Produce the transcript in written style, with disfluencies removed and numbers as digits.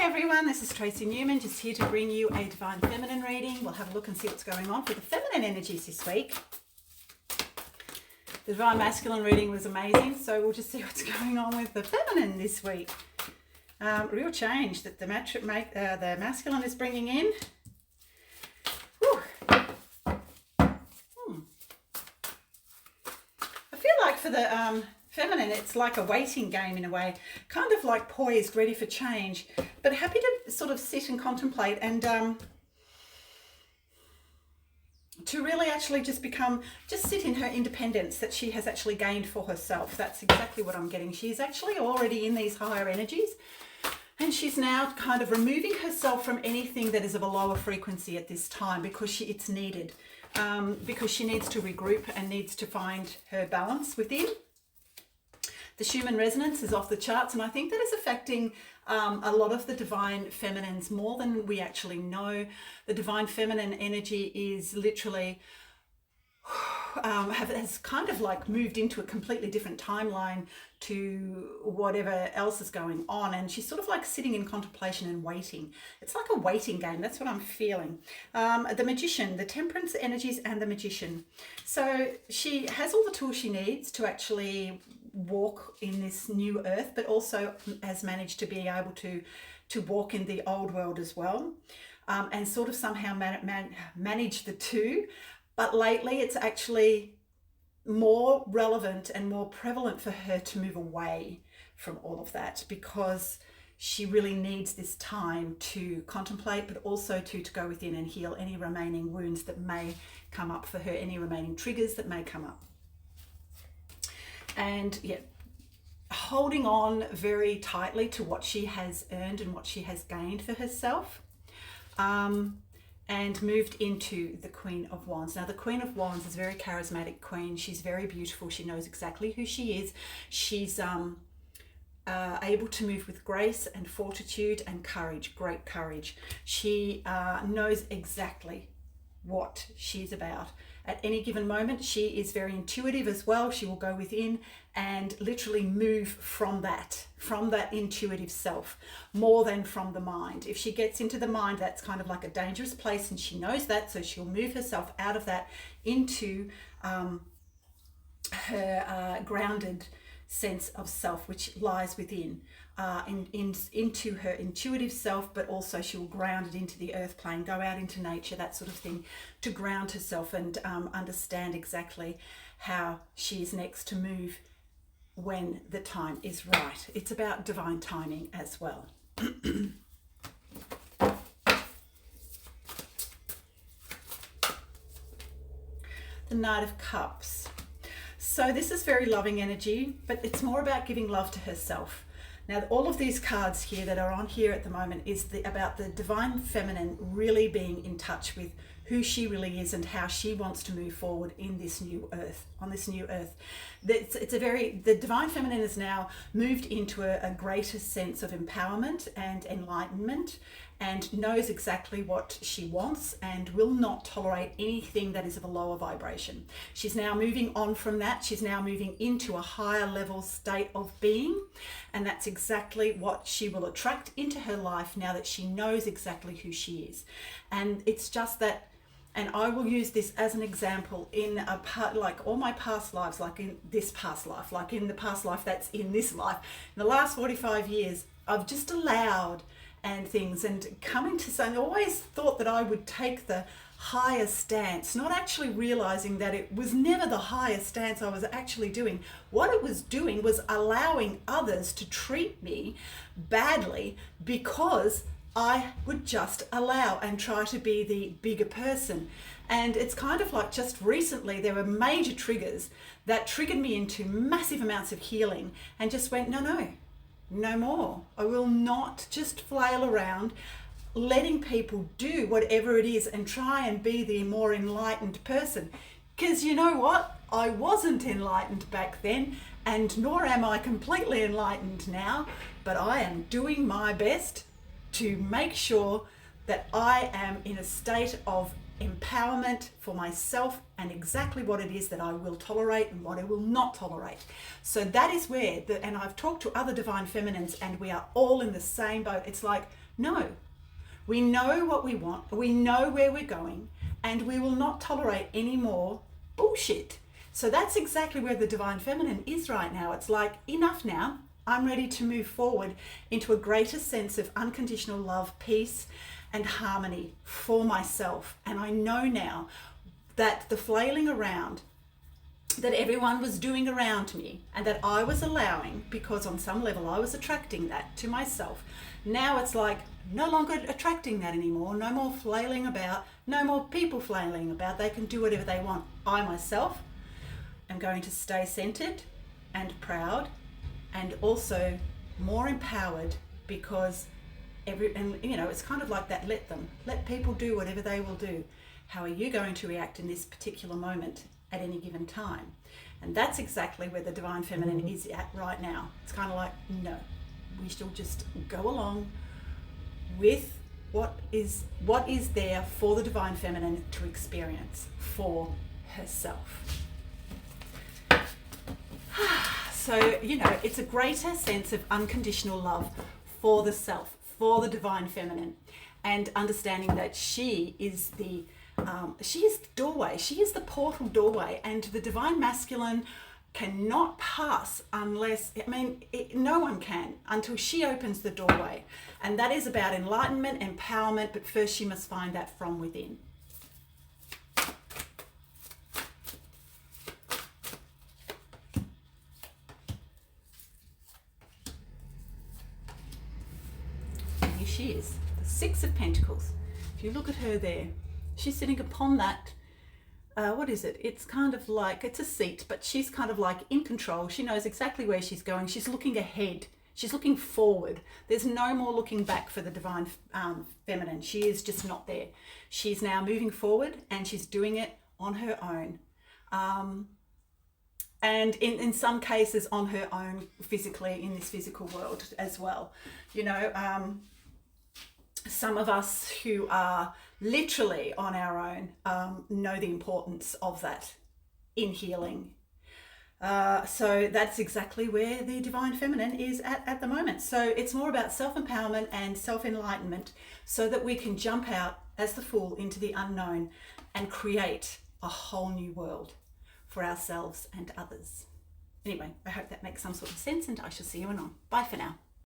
everyone, this is Tracy Newman, just here to bring you a Divine Feminine reading. We'll have a look and see what's going on for the feminine energies this week. The Divine Masculine reading was amazing, so we'll just see what's going on with the feminine this week. Real change that the masculine is bringing in. Whew. I feel like for the feminine, it's like a waiting game in a way, kind of like poised, ready for change, but happy to sort of sit and contemplate and to really actually just sit in her independence that she has actually gained for herself. That's exactly what I'm getting. She's actually already in these higher energies, and she's now kind of removing herself from anything that is of a lower frequency at this time because it's needed, because she needs to regroup and needs to find her balance within. The Schumann resonance is off the charts, and I think that is affecting a lot of the divine feminines more than we actually know. The divine feminine energy is literally has kind of like moved into a completely different timeline to whatever else is going on, and she's sort of like sitting in contemplation and waiting. It's like a waiting game. That's what I'm feeling. The Magician, the Temperance energies, and the Magician. So she has all the tools she needs to actually walk in this new earth, but also has managed to be able to walk in the old world as well, and sort of somehow manage the two. But lately it's actually more relevant and more prevalent for her to move away from all of that, because she really needs this time to contemplate, but also to go within and heal any remaining wounds that may come up for her, any remaining triggers that may come up. And yeah, holding on very tightly to what she has earned and what she has gained for herself, and moved into the Queen of Wands. Now, the Queen of Wands is a very charismatic queen. She's very beautiful. She knows exactly who she is. She's able to move with grace and fortitude and courage, great courage. She knows exactly what she's about. At any given moment, she is very intuitive as well. She will go within and literally move from that intuitive self, more than from the mind. If she gets into the mind, that's kind of like a dangerous place, and she knows that, so she'll move herself out of that into her grounded sense of self, which lies within, into her intuitive self, but also she will ground it into the earth plane, go out into nature, that sort of thing, to ground herself and understand exactly how she is next to move when the time is right. It's about divine timing as well. The Knight of Cups. So this is very loving energy, but it's more about giving love to herself. Now, all of these cards here that are on here at the moment is about the divine feminine really being in touch with who she really is and how she wants to move forward in this new earth, on this new earth. The divine feminine has now moved into a greater sense of empowerment and enlightenment, and knows exactly what she wants and will not tolerate anything that is of a lower vibration. She's now moving on from that. She's now moving into a higher level state of being, and that's exactly what she will attract into her life now that she knows exactly who she is. And it's just that, and I will use this as an example in a part, like all my past lives, like in this past life, like in the past life that's in this life. In the last 45 years, I've just allowed and things, and coming to say, I always thought that I would take the higher stance, not actually realizing that it was never the higher stance I was actually doing. What it was doing was allowing others to treat me badly because I would just allow and try to be the bigger person. And it's kind of like just recently there were major triggers that triggered me into massive amounts of healing, and just went, no more. I will not just flail around letting people do whatever it is and try and be the more enlightened person. Because you know what? I wasn't enlightened back then, and nor am I completely enlightened now, but I am doing my best to make sure that I am in a state of empowerment for myself and exactly what it is that I will tolerate and what I will not tolerate. So that is where, and I've talked to other divine feminines, and we are all in the same boat. It's like, No. We know what we want, we know where we're going, and we will not tolerate any more bullshit. So that's exactly where the divine feminine is right now. It's like, enough now. I'm ready to move forward into a greater sense of unconditional love, peace, and harmony for myself. And I know now that the flailing around that everyone was doing around me and that I was allowing, because on some level I was attracting that to myself, now it's like no longer attracting that anymore. No more flailing about, no more people flailing about. They can do whatever they want. I myself am going to stay centered and proud and also more empowered, because it's kind of like that, let people do whatever they will do. How are you going to react in this particular moment at any given time? And that's exactly where the divine feminine is at right now. It's kind of like, no, we shall just go along with what is there for the divine feminine to experience for herself. So, it's a greater sense of unconditional love for the self, for the divine feminine, and understanding that she is the doorway, she is the portal doorway, and the divine masculine cannot pass unless, no one can until she opens the doorway. And that is about enlightenment, empowerment, but first she must find that from within. She is the Six of Pentacles. If you look at her there, she's sitting upon that, what is it? It's kind of like, it's a seat, but she's kind of like in control. She knows exactly where she's going. She's looking ahead. She's looking forward. There's no more looking back for the divine feminine. She is just not there. She's now moving forward, and she's doing it on her own. And in some cases on her own physically, in this physical world as well. Some of us who are literally on our own know the importance of that in healing. So that's exactly where the divine feminine is at the moment. So it's more about self-empowerment and self-enlightenment, so that we can jump out as the fool into the unknown and create a whole new world for ourselves and others. Anyway, I hope that makes some sort of sense, and I shall see you anon. Bye for now.